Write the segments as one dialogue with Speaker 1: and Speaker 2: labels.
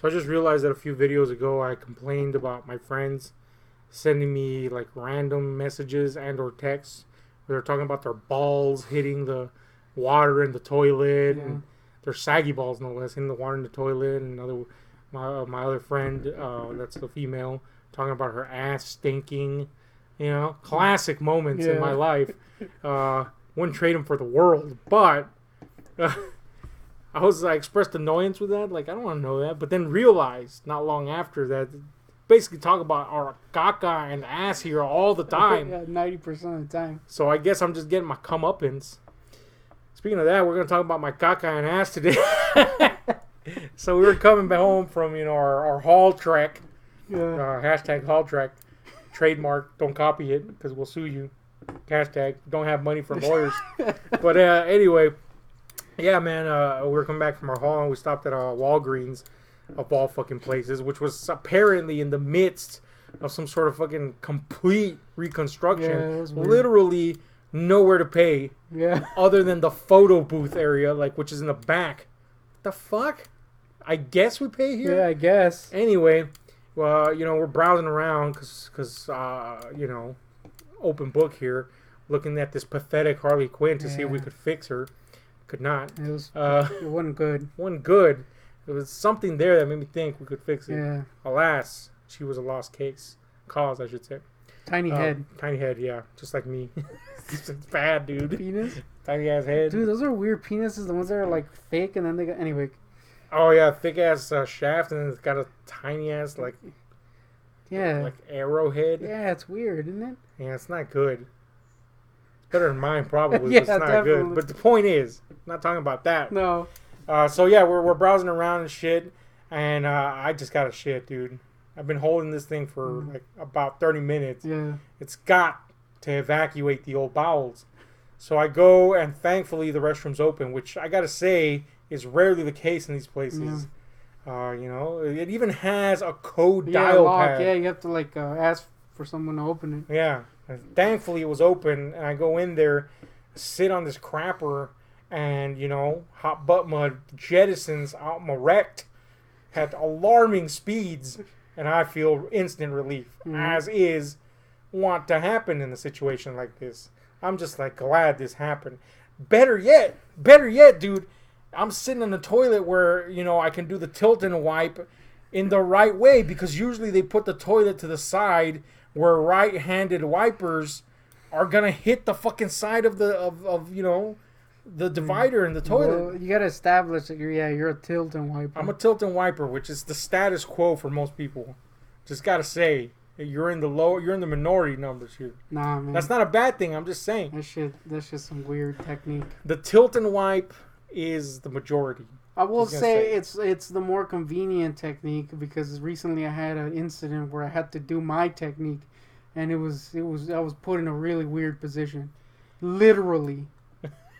Speaker 1: So I just realized that a few videos ago I complained about my friends sending me like random messages and or texts where they're talking about their balls hitting the water in the toilet and their saggy balls no less hitting the water in the toilet, and my other friend that's the female talking about her ass stinking. You know, classic moments in my life. Wouldn't trade them for the world, but I expressed annoyance with that. Like, I don't want to know that. But then realized not long after that, basically talk about our caca and ass here all the time.
Speaker 2: Yeah, 90% of the time.
Speaker 1: So I guess I'm just getting my comeuppance. Speaking of that, we're going to talk about my caca and ass today. So we were coming back home from, our haul trek. Hashtag haul trek. Trademark. Don't copy it because we'll sue you. Hashtag. Don't have money for lawyers. But anyway... Yeah, man, we were coming back from our haul and we stopped at Walgreens, of all fucking places, which was apparently in the midst of some sort of fucking complete reconstruction.
Speaker 2: Yeah, it was weird.
Speaker 1: Literally nowhere to pay other than the photo booth area, which is in the back. The fuck? I guess we pay here?
Speaker 2: Yeah, I guess.
Speaker 1: Anyway, well, we're browsing around because open book here, looking at this pathetic Harley Quinn to see if we could fix her. Could not.
Speaker 2: It wasn't good.
Speaker 1: Wasn't good. There was something there that made me think we could fix it.
Speaker 2: Yeah.
Speaker 1: Alas, she was a lost cause, I should say.
Speaker 2: Tiny head.
Speaker 1: Tiny head, yeah. Just like me. It's bad, dude.
Speaker 2: Penis?
Speaker 1: Tiny ass head.
Speaker 2: Dude, those are weird penises. The ones that are fake and then they got... Anyway.
Speaker 1: Oh, yeah. Thick ass shaft and then it's got a tiny ass arrowhead.
Speaker 2: Yeah, it's weird, isn't it?
Speaker 1: Yeah, it's not good. Better than mine, probably.
Speaker 2: Yeah,
Speaker 1: but it's not
Speaker 2: definitely.
Speaker 1: good. But the point is, I'm not talking about that.
Speaker 2: No.
Speaker 1: So yeah, we're browsing around and shit, and I just got a shit, dude. I've been holding this thing for about 30 minutes.
Speaker 2: Yeah.
Speaker 1: It's got to evacuate the old bowels. So I go, and thankfully the restroom's open, which I gotta say is rarely the case in these places. Yeah. It even has a code dial pad.
Speaker 2: Yeah, you have to ask for someone to open it.
Speaker 1: Yeah. And thankfully it was open, and I go in there, sit on this crapper, and hot butt mud jettisons out my rect at alarming speeds, and I feel instant relief, as is want to happen in a situation like this. I'm just glad this happened. Better yet, dude, I'm sitting in the toilet where I can do the tilt and wipe in the right way, because usually they put the toilet to the side where right-handed wipers are gonna hit the fucking side of the divider in the toilet. Well,
Speaker 2: you gotta establish that you're a tilt and wiper.
Speaker 1: I'm a tilt and wiper, which is the status quo for most people. Just gotta say, you're in the minority numbers here.
Speaker 2: Nah, man.
Speaker 1: That's not a bad thing. I'm just saying.
Speaker 2: That's just some weird technique.
Speaker 1: The tilt and wipe is the majority.
Speaker 2: I will say it's the more convenient technique, because recently I had an incident where I had to do my technique, and I was put in a really weird position, literally.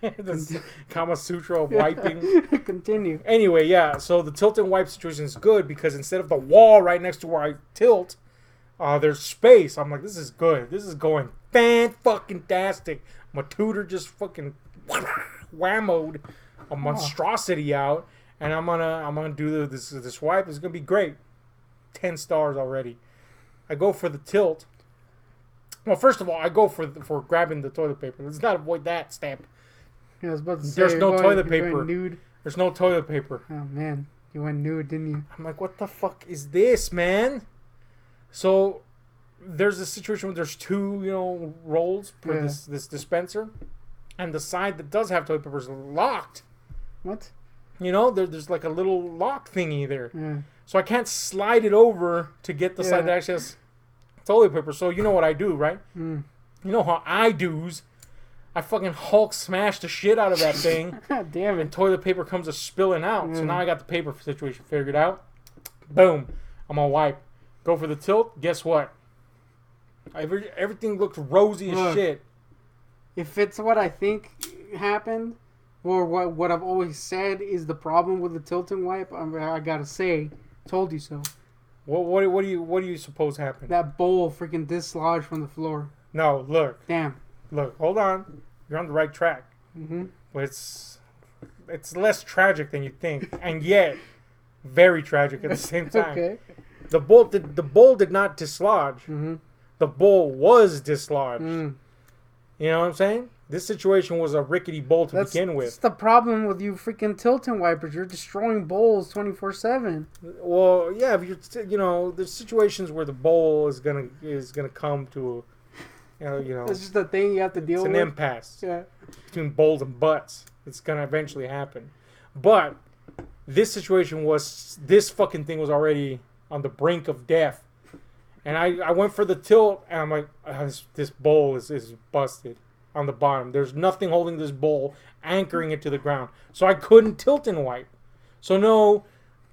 Speaker 1: The Kama Sutra of wiping.
Speaker 2: Continue.
Speaker 1: Anyway, yeah. So the tilt and wipe situation is good because instead of the wall right next to where I tilt, there's space. I'm like, this is good. This is going fan-fucking-tastic. My tutor just fucking whammoed a monstrosity out, and I'm gonna do this wipe. It's gonna be great. 10 stars already. I go for the tilt. Well, first of all, I go for grabbing the toilet paper. Let's not avoid that step.
Speaker 2: Yeah, I was about to say,
Speaker 1: there's no toilet paper.
Speaker 2: Nude.
Speaker 1: There's no toilet paper.
Speaker 2: Oh man, you went nude, didn't you?
Speaker 1: I'm like, what the fuck is this, man? So there's a situation where there's two, rolls for this dispenser, and the side that does have toilet paper is locked.
Speaker 2: What?
Speaker 1: There's a little lock thingy there.
Speaker 2: Yeah.
Speaker 1: So I can't slide it over to get the side that actually has toilet paper. So you know what I do, right?
Speaker 2: Mm.
Speaker 1: You know how I do's. I fucking Hulk smash the shit out of that thing.
Speaker 2: God damn it.
Speaker 1: And toilet paper comes a spilling out. So now I got the paper situation figured out. Boom. I'm gonna wipe. Go for the tilt. Guess what? Everything looks rosy as shit.
Speaker 2: If it's what I think happened, or what I've always said is the problem with the tilt and wipe, I gotta say, told you so.
Speaker 1: What do you suppose happened?
Speaker 2: That bowl freaking dislodged from the floor.
Speaker 1: No, look.
Speaker 2: Damn.
Speaker 1: Look, hold on. You're on the right track.
Speaker 2: Mm-hmm.
Speaker 1: But it's less tragic than you think. And yet, Very tragic at the same time.
Speaker 2: Okay.
Speaker 1: The bowl did not dislodge.
Speaker 2: Mm-hmm.
Speaker 1: The bowl was dislodged.
Speaker 2: Mm.
Speaker 1: You know what I'm saying? This situation was a rickety bowl to begin with.
Speaker 2: That's the problem with you freaking Tilton wipers. You're destroying bowls 24/7.
Speaker 1: Well, yeah, if you're, there's situations where the bowl is gonna come to,
Speaker 2: It's just the thing you have to deal
Speaker 1: it's
Speaker 2: with.
Speaker 1: an impasse
Speaker 2: Yeah.
Speaker 1: between bowls and butts. It's gonna eventually happen. But this situation this fucking thing was already on the brink of death. And I went for the tilt, and I'm like, this bowl is busted on the bottom. There's nothing holding this bowl, anchoring it to the ground. So I couldn't tilt and wipe. So no,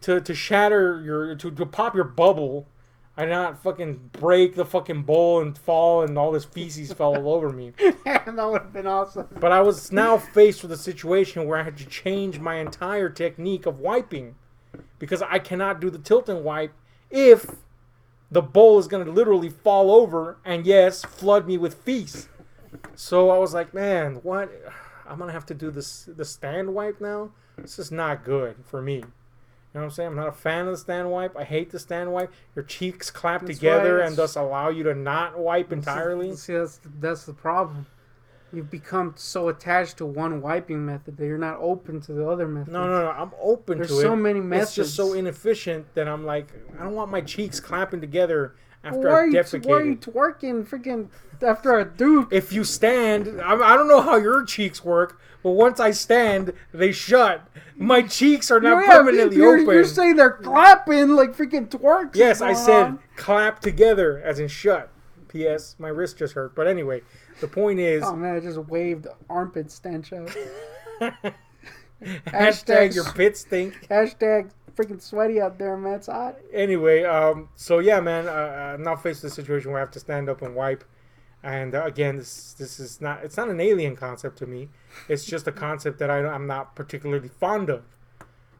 Speaker 1: to shatter to pop your bubble, I did not fucking break the fucking bowl and fall, and all this feces fell all over me.
Speaker 2: That would have been awesome.
Speaker 1: But I was now faced with a situation where I had to change my entire technique of wiping, because I cannot do the tilt and wipe if the bowl is going to literally fall over and, yes, flood me with feces. So I was like, man, what? I'm going to have to do the stand wipe now? This is not good for me. You know what I'm saying? I'm not a fan of the stand wipe. I hate the stand wipe. Your cheeks clap together and thus allow you to not wipe entirely.
Speaker 2: See, that's the problem. You've become so attached to one wiping method that you're not open to the other methods.
Speaker 1: No. I'm open to it.
Speaker 2: There's so many methods.
Speaker 1: It's just so inefficient that I'm like, I don't want my cheeks clapping together after I've defecated.
Speaker 2: Why are you twerking freaking after a duke?
Speaker 1: If you stand, I don't know how your cheeks work, but once I stand, they shut. My cheeks are not permanently open.
Speaker 2: You're saying they're clapping like freaking twerks.
Speaker 1: Yes, I said clap together, as in shut. P.S. My wrist just hurt. But anyway, the point is...
Speaker 2: Oh, man, I just waved armpit stench out.
Speaker 1: Hashtag your pits stink.
Speaker 2: Hashtag freaking sweaty out there, man. It's hot.
Speaker 1: Anyway, so yeah, man, I'm now faced with a situation where I have to stand up and wipe. And again, this is not... It's not an alien concept to me. It's just a concept that I'm not particularly fond of.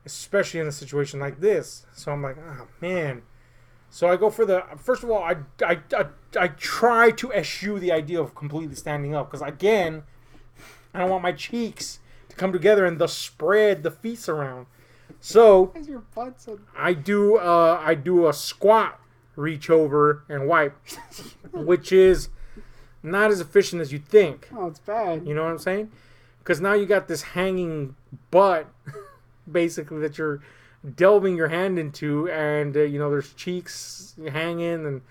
Speaker 1: Especially in a situation like this. So I'm like, oh, man... So I go for first of all, I try to eschew the idea of completely standing up, because again, I don't want my cheeks to come together and thus spread the feces around. So I do a squat, reach over and wipe, which is not as efficient as you think.
Speaker 2: Oh, it's bad.
Speaker 1: You know what I'm saying? Because now you got this hanging butt, basically, that you're delving your hand into, and there's cheeks hanging, and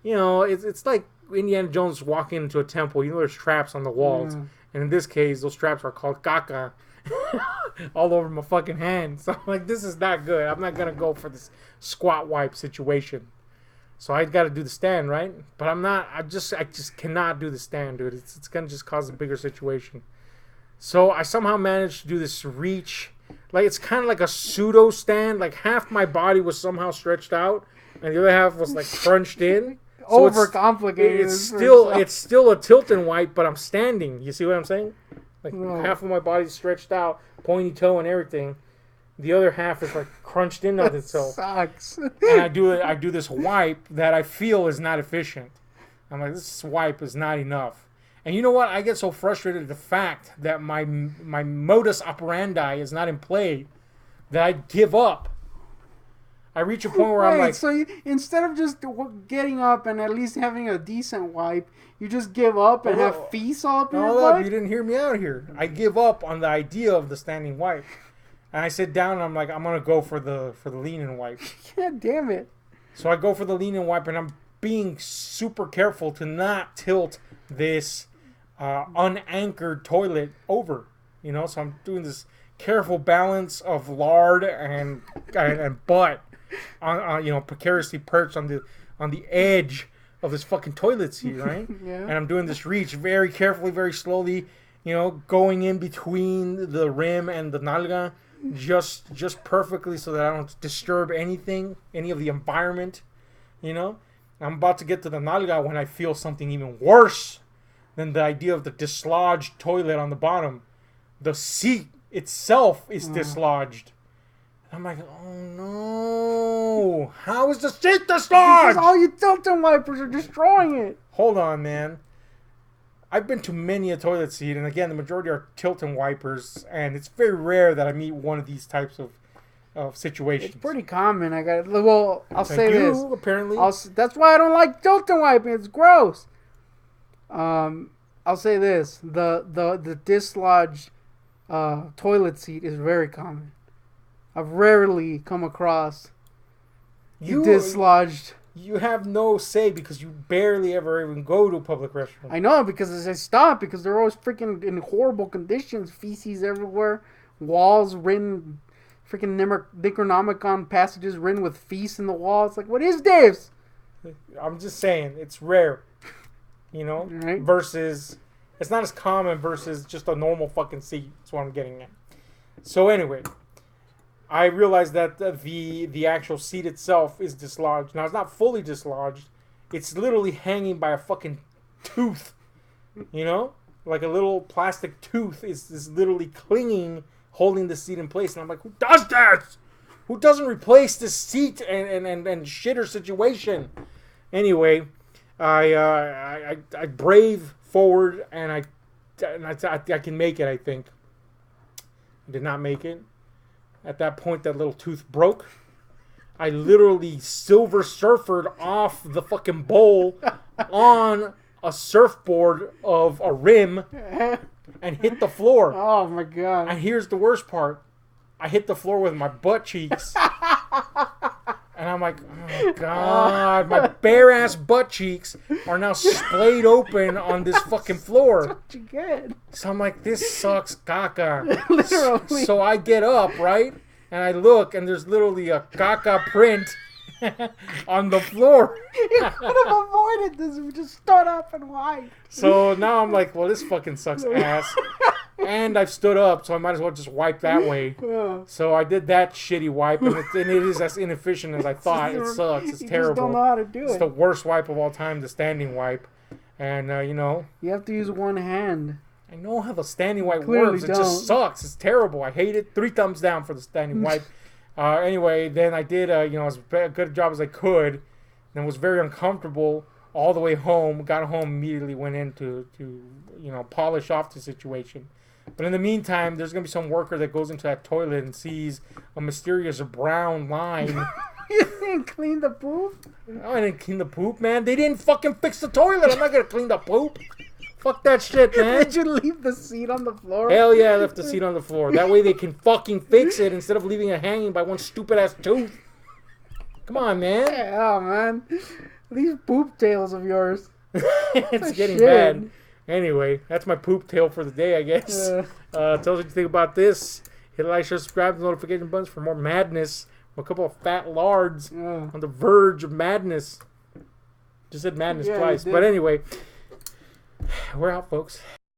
Speaker 1: it's like Indiana Jones walking into a temple. There's traps on the walls, and in this case, those traps are called caca, all over my fucking hand. So I'm like, this is not good. I'm not gonna go for this squat wipe situation. So I got to do the stand, right? But I'm not. I just cannot do the stand, dude. It's gonna just cause a bigger situation. So I somehow managed to do this reach. Like, it's kind of like a pseudo stand. Like, half my body was somehow stretched out, and the other half was like crunched in.
Speaker 2: So overcomplicated.
Speaker 1: It's still a tilt and wipe, but I'm standing. You see what I'm saying? Like, half of my body's stretched out, pointy toe and everything. The other half is like crunched in on itself.
Speaker 2: Sucks.
Speaker 1: And I do this wipe that I feel is not efficient. I'm like, this wipe is not enough. And you know what? I get so frustrated at the fact that my modus operandi is not in play that I give up. I reach a point where I'm like...
Speaker 2: So instead of just getting up and at least having a decent wipe, you just give up and have feces all up in your butt?
Speaker 1: You didn't hear me out here. I give up on the idea of the standing wipe. And I sit down and I'm like, I'm going to go for the lean and wipe.
Speaker 2: God damn it.
Speaker 1: So I go for the lean and wipe, and I'm being super careful to not tilt this... unanchored toilet over, so I'm doing this careful balance of lard and butt on precariously perched on the edge of this fucking toilet seat, right?
Speaker 2: Yeah.
Speaker 1: And I'm doing this reach very carefully, very slowly, going in between the rim and the nalga, just perfectly, so that I don't disturb any of the environment. I'm about to get to the nalga when I feel something even worse than the idea of the dislodged toilet on the bottom. The seat itself is dislodged. I'm like, oh no. How is the seat dislodged?
Speaker 2: Because all you Tilton wipers are destroying it.
Speaker 1: Hold on, man. I've been to many a toilet seat, and again, the majority are Tilton wipers, and it's very rare that I meet one of these types of of situations.
Speaker 2: It's pretty common. I'll say this.
Speaker 1: Apparently.
Speaker 2: That's why I don't like Tilton wiping. It's gross. I'll say this: the dislodged toilet seat is very common. I've rarely come across dislodged.
Speaker 1: You have no say because you barely ever even go to a public restroom.
Speaker 2: I know, because I stop because they're always freaking in horrible conditions. Feces everywhere, walls written, freaking Necronomicon passages written with feces in the wall. It's like, what is this?
Speaker 1: I'm just saying, it's rare. You know?
Speaker 2: Right.
Speaker 1: Versus, it's not as common versus just a normal fucking seat. That's what I'm getting at. So anyway, I realized that the actual seat itself is dislodged. Now, it's not fully dislodged. It's literally hanging by a fucking tooth. You know? Like a little plastic tooth is literally clinging, holding the seat in place. And I'm like, who does that? Who doesn't replace the seat and shitter situation? Anyway, I brave forward, and I can make it, I think. I did not make it. At that point, that little tooth broke. I literally Silver Surfered off the fucking bowl on a surfboard of a rim and hit the floor.
Speaker 2: Oh my god.
Speaker 1: And here's the worst part. I hit the floor with my butt cheeks. And I'm like, oh god, my bare ass butt cheeks are now splayed open on this fucking floor.
Speaker 2: That's what you get.
Speaker 1: So I'm like, this sucks caca.
Speaker 2: Literally.
Speaker 1: So I get up, right? And I look, and there's literally a caca print on the floor.
Speaker 2: You could have avoided this if you just stood up and wiped.
Speaker 1: So now I'm like, well, this fucking sucks ass. And I've stood up, so I might as well just wipe that way. So I did that shitty wipe, and it is as inefficient as I thought. It sucks. It's terrible.
Speaker 2: You just don't know how to do it.
Speaker 1: It's the worst wipe of all time, the standing wipe. And, you know.
Speaker 2: You have to use one hand.
Speaker 1: I know how the standing wipe
Speaker 2: Clearly
Speaker 1: works. It just sucks. It's terrible. I hate it. 3 thumbs down for the standing wipe. Anyway, then I did, as good a job as I could. And was very uncomfortable all the way home. Got home, immediately went in to polish off the situation. But in the meantime, there's going to be some worker that goes into that toilet and sees a mysterious brown line.
Speaker 2: You didn't clean the poop?
Speaker 1: I didn't clean the poop, man. They didn't fucking fix the toilet. I'm not going to clean the poop. Fuck that shit, man.
Speaker 2: Did you leave the seat on the floor?
Speaker 1: Hell yeah, I left the seat on the floor. That way they can fucking fix it instead of leaving it hanging by one stupid-ass tooth. Come on, man.
Speaker 2: Yeah, man. These poop tails of yours.
Speaker 1: It's getting bad. Anyway, that's my poop tale for the day, I guess. Tell us what you think about this. Hit like, share, subscribe, and notification buttons for more madness. A couple of fat lards on the verge of madness. Just said madness twice. But anyway, we're out, folks.